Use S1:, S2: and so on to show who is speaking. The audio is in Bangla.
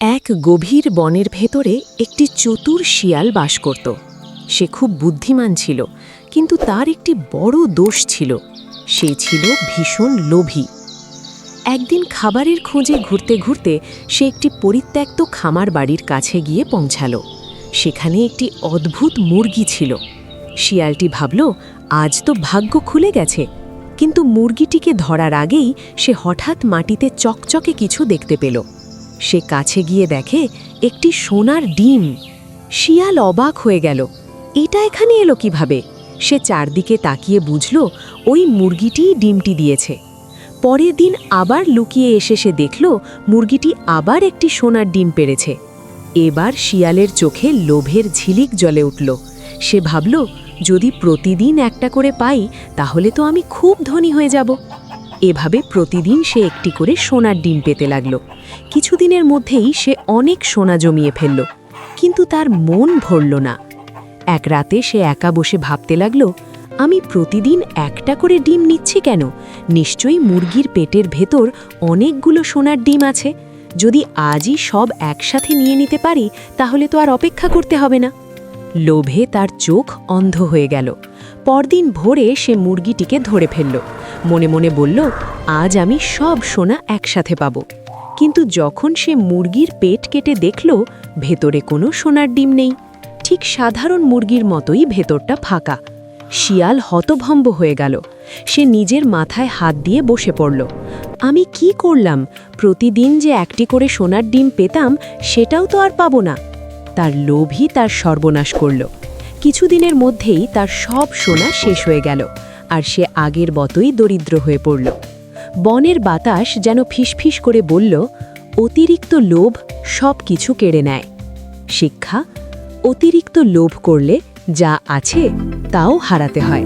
S1: এক গভীর বনের ভেতরে একটি চতুর শিয়াল বাস করত। সে খুব বুদ্ধিমান ছিল, কিন্তু তার একটি বড় দোষ ছিল। সে ছিল ভীষণ লোভী। একদিন খাবারের খোঁজে ঘুরতে ঘুরতে সে একটি পরিত্যক্ত খামার বাড়ির কাছে গিয়ে পৌঁছালো। সেখানে একটি অদ্ভুত মুরগি ছিল। শিয়ালটি ভাবল, আজ তো ভাগ্য খুলে গেছে। কিন্তু মুরগিটিকে ধরার আগেই সে হঠাৎ মাটিতে চকচকে কিছু দেখতে পেল। সে কাছে গিয়ে দেখে একটি সোনার ডিম। শিয়াল অবাক হয়ে গেল, এটা এখানে এলো কিভাবে? সে চারদিকে তাকিয়ে বুঝল ওই মুরগিটিই ডিমটি দিয়েছে। পরের দিন আবার লুকিয়ে এসে সে দেখল মুরগিটি আবার একটি সোনার ডিম পেড়েছে। এবার শিয়ালের চোখে লোভের ঝিলিক জ্বলে উঠল। সে ভাবল, যদি প্রতিদিন একটা করে পাই তাহলে তো আমি খুব ধনী হয়ে যাব। এভাবে প্রতিদিন সে একটি করে সোনার ডিম পেতে লাগল। কিছুদিনের মধ্যেই সে অনেক সোনা জমিয়ে ফেলল, কিন্তু তার মন ভরল না। এক রাতে সে একা বসে ভাবতে লাগল, আমি প্রতিদিন একটা করে ডিম নিচ্ছি কেন? নিশ্চয়ই মুরগির পেটের ভেতর অনেকগুলো সোনার ডিম আছে। যদি আজই সব একসাথে নিয়ে নিতে পারি তাহলে তো আর অপেক্ষা করতে হবে না। লোভে তার চোখ অন্ধ হয়ে গেল। পরদিন ভোরে সে মুরগিটিকে ধরে ফেলল। মনে মনে বলল, আজ আমি সব সোনা একসাথে পাব। কিন্তু যখন সে মুরগির পেট কেটে দেখল, ভেতরে কোনো সোনার ডিম নেই। ঠিক সাধারণ মুরগির মতোই ভেতরটা ফাঁকা। শিয়াল হতভম্ব হয়ে গেল। সে নিজের মাথায় হাত দিয়ে বসে পড়ল। আমি কি করলাম? প্রতিদিন যে একটি করে সোনার ডিম পেতাম সেটাও তো আর পাবো না। তার লোভই তার সর্বনাশ করল। কিছুদিনের মধ্যেই তার সব সোনা শেষ হয়ে গেল, আর সে আগের মতোই দরিদ্র হয়ে পড়ল। বনের বাতাস যেন ফিসফিস করে বলল, অতিরিক্ত লোভ সব কিছু কেড়ে নেয়। শিক্ষা: অতিরিক্ত লোভ করলে যা আছে তাও হারাতে হয়।